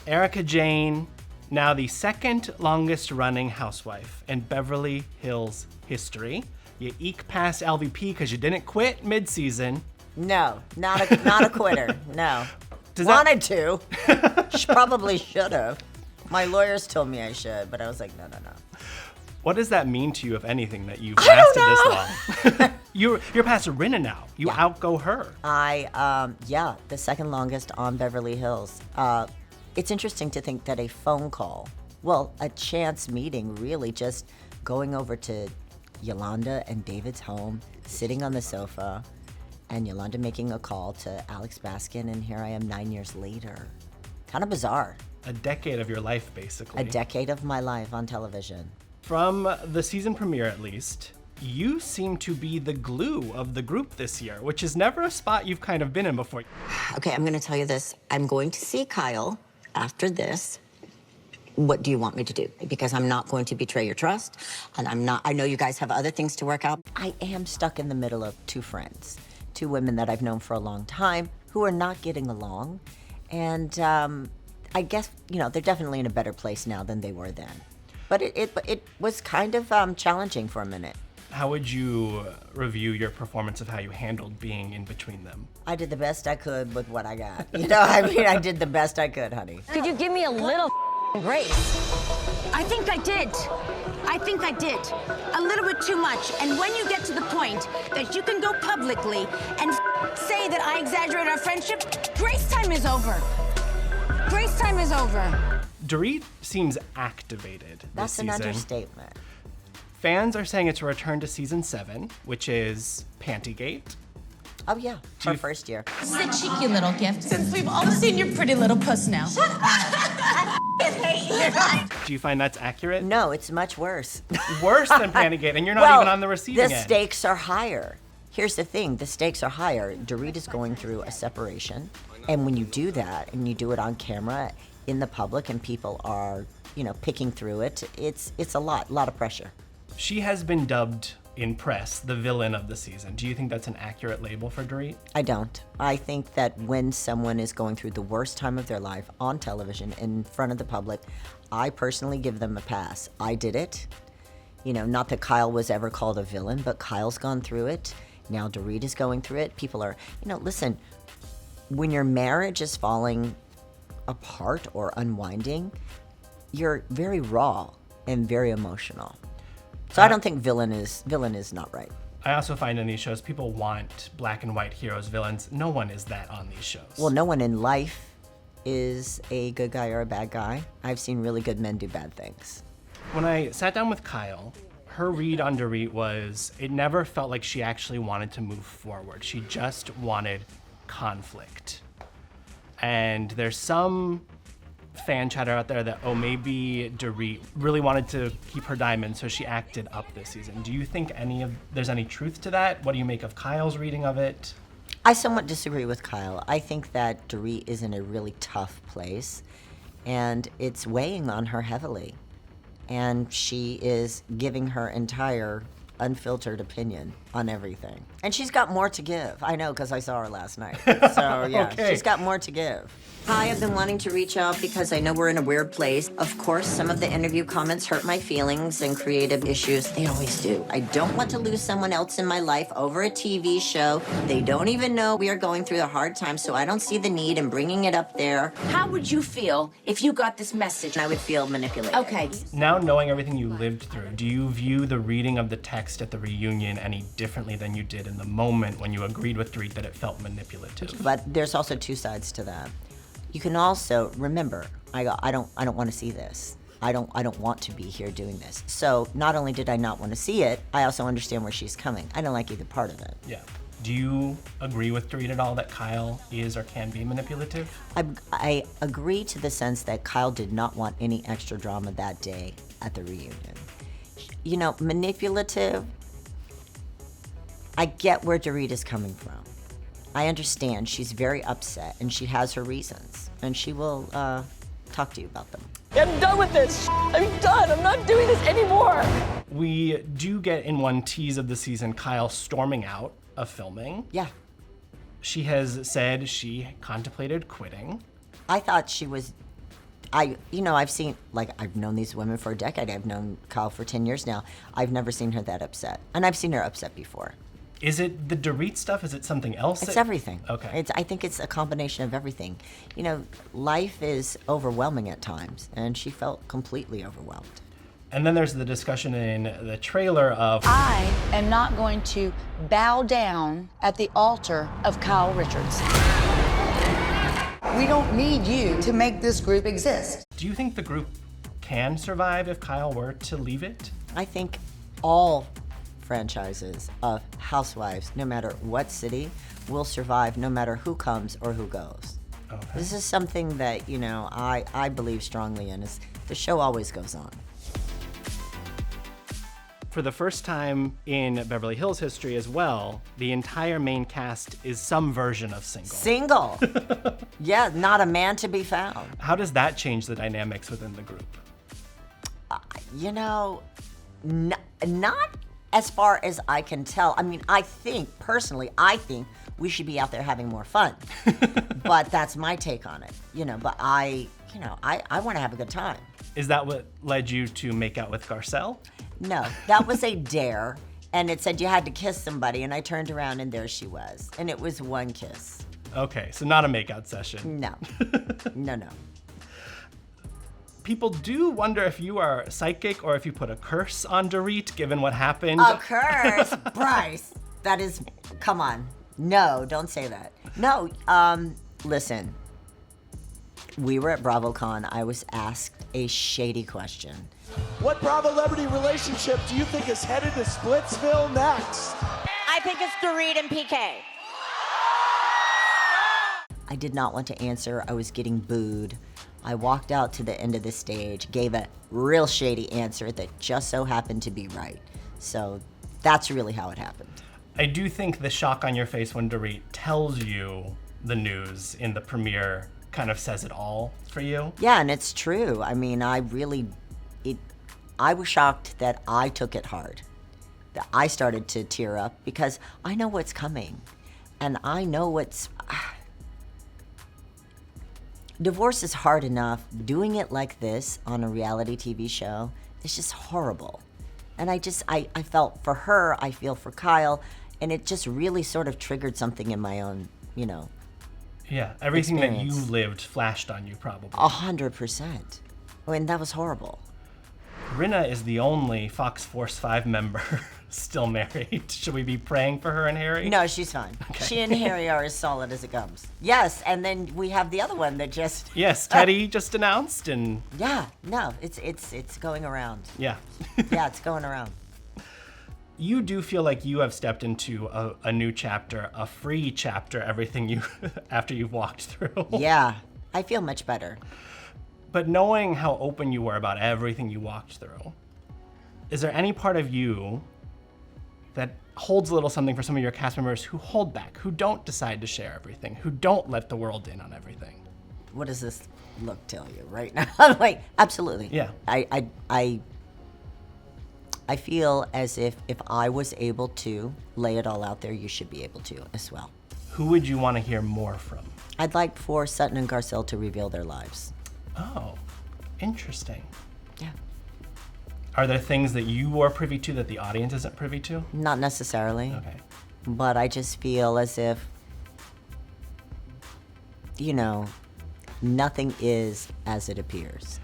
Erika Jayne, now the second longest running housewife in Beverly Hills history. You eke past LVP because you didn't quit mid-season. No, not a quitter. No. Wanted to. Probably should have. My lawyers told me I should, but I was like, no. What does that mean to you, if anything, that you've lasted this long? You're past Rinna now. You outgo her. The second longest on Beverly Hills. It's interesting to think that a phone call, a chance meeting, really just going over to Yolanda and David's home, sitting on the sofa, and Yolanda making a call to Alex Baskin, and here I am 9 years later. Kind of bizarre. A decade of your life, basically. A decade of my life on television. From the season premiere, at least, you seem to be the glue of the group this year, which is never a spot you've kind of been in before. Okay, I'm gonna tell you this. I'm going to see Kyle after this. What do you want me to do? Because I'm not going to betray your trust, and I know you guys have other things to work out. I am stuck in the middle of two friends, two women that I've known for a long time who are not getting along. And I guess, they're definitely in a better place now than they were then. But it was kind of challenging for a minute. How would you review your performance of how you handled being in between them? I did the best I could with what I got. I did the best I could, honey. Could you give me a little grace? I think I did. A little bit too much. And when you get to the point that you can go publicly and say that I exaggerate our friendship, grace time is over. Grace time is over. Dorit seems activated this That's season. an understatement. Fans are saying it's a return to season 7, which is Pantygate. Oh yeah, her first year. This is a cheeky little gift, since we've all seen your pretty little puss now. Do you find that's accurate? No, it's much worse. Worse than Pantygate, and you're not even on the receiving end. The stakes are higher. Here's the thing, the stakes are higher. Dorit is going through a separation, and when you do that, and you do it on camera, in the public, and people are, picking through it, it's a lot of pressure. She has been dubbed in press the villain of the season. Do you think that's an accurate label for Dorit? I don't. I think that when someone is going through the worst time of their life on television in front of the public, I personally give them a pass. I did it. Not that Kyle was ever called a villain, but Kyle's gone through it. Now Dorit is going through it. People are, listen, when your marriage is falling apart or unwinding, you're very raw and very emotional. So I don't think villain is not right. I also find in these shows, people want black and white heroes, villains. No one is that on these shows. Well, no one in life is a good guy or a bad guy. I've seen really good men do bad things. When I sat down with Kyle, her read on Dorit was, it never felt like she actually wanted to move forward. She just wanted conflict. And there's some fan chatter out there that, maybe Dorit really wanted to keep her diamond, so she acted up this season. Do you think there's any truth to that? What do you make of Kyle's reading of it? I somewhat disagree with Kyle. I think that Dorit is in a really tough place, and it's weighing on her heavily. And she is giving her entire unfiltered opinion on everything. And she's got more to give. I know, because I saw her last night. So yeah, Okay. She's got more to give. Hi, I've been wanting to reach out because I know we're in a weird place. Of course, some of the interview comments hurt my feelings and creative issues. They always do. I don't want to lose someone else in my life over a TV show. They don't even know we are going through a hard time, so I don't see the need in bringing it up there. How would you feel if you got this message? I would feel manipulated. Okay. Now knowing everything you lived through, do you view the reading of the text at the reunion any differently than you did in the moment when you agreed with Dorit that it felt manipulative? But there's also two sides to that. You can also remember, I don't want to see this. I don't want to be here doing this. So not only did I not want to see it, I also understand where she's coming. I don't like either part of it. Yeah. Do you agree with Dorit at all that Kyle is or can be manipulative? I agree to the sense that Kyle did not want any extra drama that day at the reunion. Manipulative, I get where Dorit is coming from. I understand she's very upset and she has her reasons, and she will talk to you about them. I'm done with this. I'm done. I'm not doing this anymore. We do get in one tease of the season Kyle storming out of filming. Yeah. She has said she contemplated quitting. I thought she was I've seen, like, I've known these women for a decade. I've known Kyle for 10 years now. I've never seen her that upset. And I've seen her upset before. Is it the Dorit stuff? Is it something else? It's everything. Okay. I think it's a combination of everything. Life is overwhelming at times, and she felt completely overwhelmed. And then there's the discussion in the trailer of, I am not going to bow down at the altar of Kyle Richards. We don't need you to make this group exist. do you think the group can survive if Kyle were to leave it? I think all franchises of Housewives, no matter what city, will survive no matter who comes or who goes. Okay. This is something that, I believe strongly in. The show always goes on. For the first time in Beverly Hills history as well, the entire main cast is some version of single. Single. Yeah, not a man to be found. How does that change the dynamics within the group? Not as far as I can tell. I mean, I think we should be out there having more fun. But that's my take on it. But I want to have a good time. Is that what led you to make out with Garcelle? No, that was a dare, and it said you had to kiss somebody, and I turned around and there she was, and it was one kiss. Okay, so not a makeout session. No. No. People do wonder if you are psychic or if you put a curse on Dorit, given what happened. A curse? Brice, that is, come on. No, don't say that. No, listen. We were at BravoCon. I was asked a shady question. What Bravo-celebrity relationship do you think is headed to Splitsville next? I think it's Dorit and PK. I did not want to answer. I was getting booed. I walked out to the end of the stage, gave a real shady answer that just so happened to be right. So that's really how it happened. I do think the shock on your face when Dorit tells you the news in the premiere kind of says it all for you. Yeah, and it's true. I mean, I was shocked that I took it hard. That I started to tear up because I know what's coming. And I know divorce is hard enough. Doing it like this on a reality TV show is just horrible. And I felt for her, I feel for Kyle, and it just really sort of triggered something in my own, Yeah, everything experience. that you lived flashed on you probably. 100%. I mean, that was horrible. Rinna is the only Fox Force 5 member still married. Should we be praying for her and Harry? No, she's fine. Okay. She and Harry are as solid as it comes. Yes, and then we have the other one that just... Yes, Teddy just announced and... Yeah, no, it's going around. Yeah. Yeah, it's going around. You do feel like you have stepped into a new chapter, a free chapter, after you've walked through. Yeah, I feel much better. But knowing how open you were about everything you walked through, is there any part of you that holds a little something for some of your cast members who hold back, who don't decide to share everything, who don't let the world in on everything? What does this look tell you right now? I'm like, absolutely. Yeah. I feel as if I was able to lay it all out there, you should be able to as well. Who would you want to hear more from? I'd like for Sutton and Garcelle to reveal their lives. Oh, interesting. Yeah. Are there things that you are privy to that the audience isn't privy to? Not necessarily. Okay. But I just feel as if, nothing is as it appears.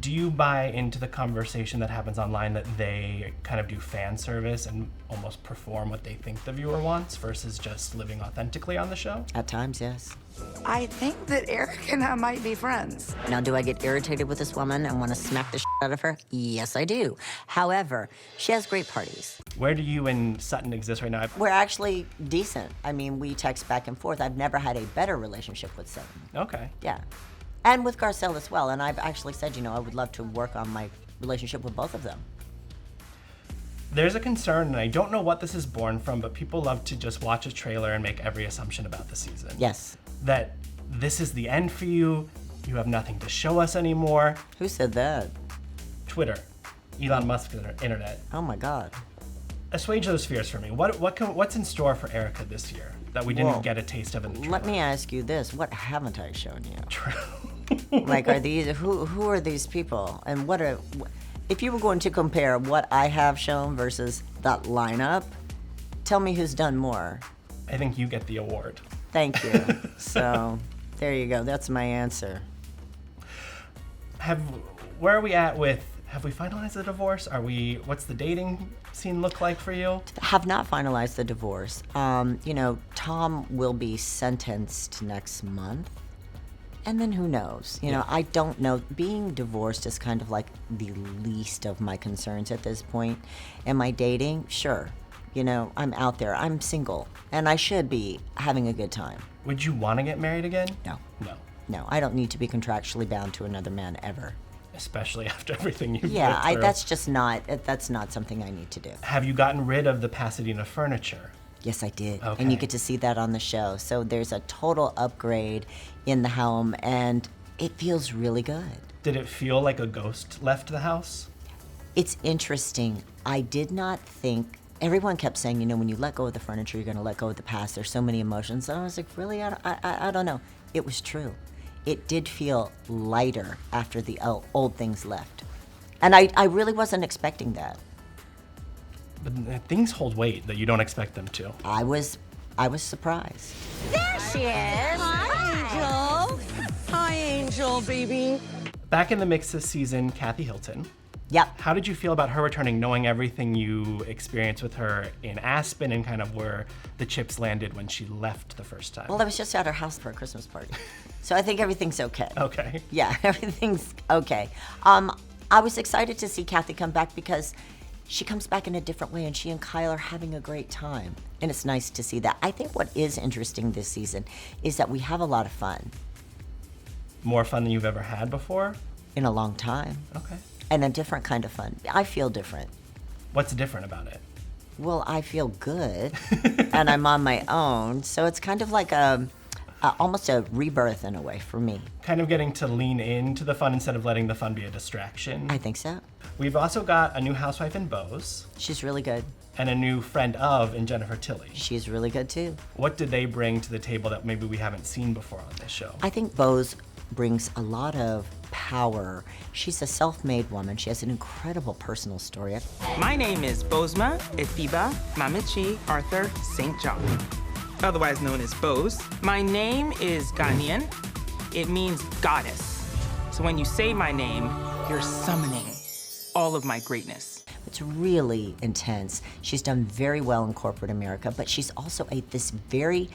Do you buy into the conversation that happens online that they kind of do fan service and almost perform what they think the viewer wants versus just living authentically on the show? At times, yes. I think that Erika and I might be friends. Now, do I get irritated with this woman and want to smack the shit out of her? Yes, I do. However, she has great parties. Where do you and Sutton exist right now? We're actually decent. I mean, we text back and forth. I've never had a better relationship with Sutton. Okay. Yeah. And with Garcelle as well. And I've actually said, I would love to work on my relationship with both of them. There's a concern, and I don't know what this is born from, but people love to just watch a trailer and make every assumption about the season. Yes. That this is the end for you, you have nothing to show us anymore. Who said that? Twitter, Elon Musk's internet. Oh my God. Assuage those fears for me. What's in store for Erika this year that we didn't Whoa. get a taste of in the trailer? Let me ask you this. What haven't I shown you? True. Like, who are these people? And if you were going to compare what I have shown versus that lineup, tell me who's done more. I think you get the award. Thank you. So, there you go. That's my answer. Where are we at with, have we finalized the divorce? What's the dating scene look like for you? Have not finalized the divorce. Tom will be sentenced next month. And then who knows? I don't know. Being divorced is kind of like the least of my concerns at this point. Am I dating? Sure. I'm out there. I'm single. And I should be having a good time. Would you want to get married again? No. No. No, I don't need to be contractually bound to another man ever. Especially after everything you've been through. That's not something I need to do. Have you gotten rid of the Pasadena furniture? Yes, I did. Okay. And you get to see that on the show. So there's a total upgrade in the home, and it feels really good. Did it feel like a ghost left the house? It's interesting. I did not think, everyone kept saying, when you let go of the furniture, you're going to let go of the past. There's so many emotions. And I was like, really? I don't know. It was true. It did feel lighter after the old things left. And I really wasn't expecting that. But things hold weight that you don't expect them to. I was surprised. There she is. Hi, Angel. Hi, Angel, baby. Back in the mix this season, Kathy Hilton. Yep. How did you feel about her returning, knowing everything you experienced with her in Aspen and kind of where the chips landed when she left the first time? Well, I was just at her house for a Christmas party. So I think everything's okay. Okay. Yeah, everything's okay. I was excited to see Kathy come back because she comes back in a different way, and she and Kyle are having a great time. And it's nice to see that. I think what is interesting this season is that we have a lot of fun. More fun than you've ever had before? In a long time. Okay. And a different kind of fun. I feel different. What's different about it? Well, I feel good, and I'm on my own. So it's kind of like almost a rebirth in a way for me. Kind of getting to lean into the fun instead of letting the fun be a distraction. I think so. We've also got a new housewife in Beauvais. She's really good. And a new friend of in Jennifer Tilly. She's really good too. What did they bring to the table that maybe we haven't seen before on this show? I think Beauvais brings a lot of power. She's a self-made woman. She has an incredible personal story. My name is Bozoma Efiba Mamichi Arthur St. John, otherwise known as Boz. My name is Ghanaian. It means goddess. So when you say my name, you're summoning all of my greatness. It's really intense. She's done very well in corporate America, but she's also this very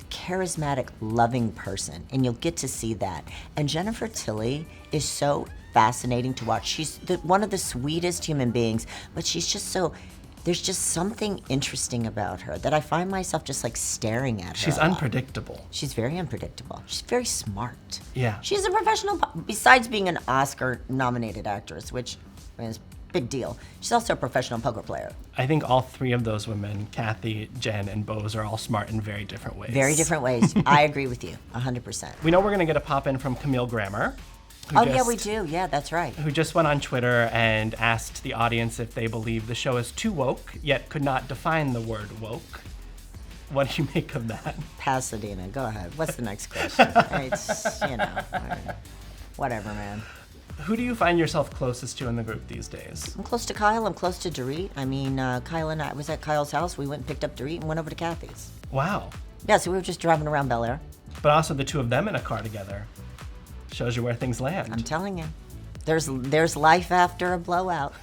charismatic, loving person, and you'll get to see that. And Jennifer Tilly is so fascinating to watch. She's one of the sweetest human beings, but she's just there's just something interesting about her that I find myself just like staring at her. She's unpredictable. She's very unpredictable. She's very smart. Yeah. She's a professional, besides being an Oscar-nominated actress, which is big deal. She's also a professional poker player. I think all three of those women, Kathy, Jen, and Bose, are all smart in very different ways. Very different ways. I agree with you, 100%. We know we're going to get a pop-in from Camille Grammer. Yeah, we do. Yeah, that's right. Who just went on Twitter and asked the audience if they believe the show is too woke, yet could not define the word woke. What do you make of that? Pasadena, go ahead. What's the next question? It's, whatever, man. Who do you find yourself closest to in the group these days? I'm close to Kyle. I'm close to Dorit. I mean, Kyle and I was at Kyle's house. We went and picked up Dorit and went over to Kathy's. Wow. Yeah, so we were just driving around Bel Air. But also the two of them in a car together. Shows you where things land. I'm telling you. There's life after a blowout.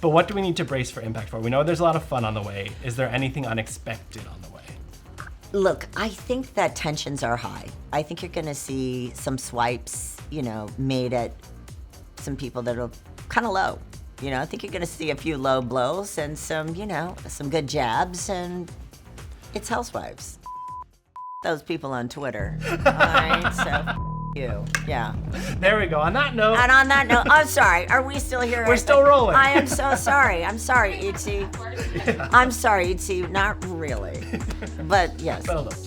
But what do we need to brace for impact for? We know there's a lot of fun on the way. Is there anything unexpected on the way? Look, I think that tensions are high. I think you're going to see some swipes, made at some people that are kind of low. I think you're going to see a few low blows and some good jabs, and it's Housewives. Those people on Twitter. All right, so you. Yeah. There we go. On that note. And on that note, I'm sorry. Are we still here? We're still rolling. I am so sorry. I'm sorry, Itzy. I'm sorry, Itzy. Not really. But yes. Settle down.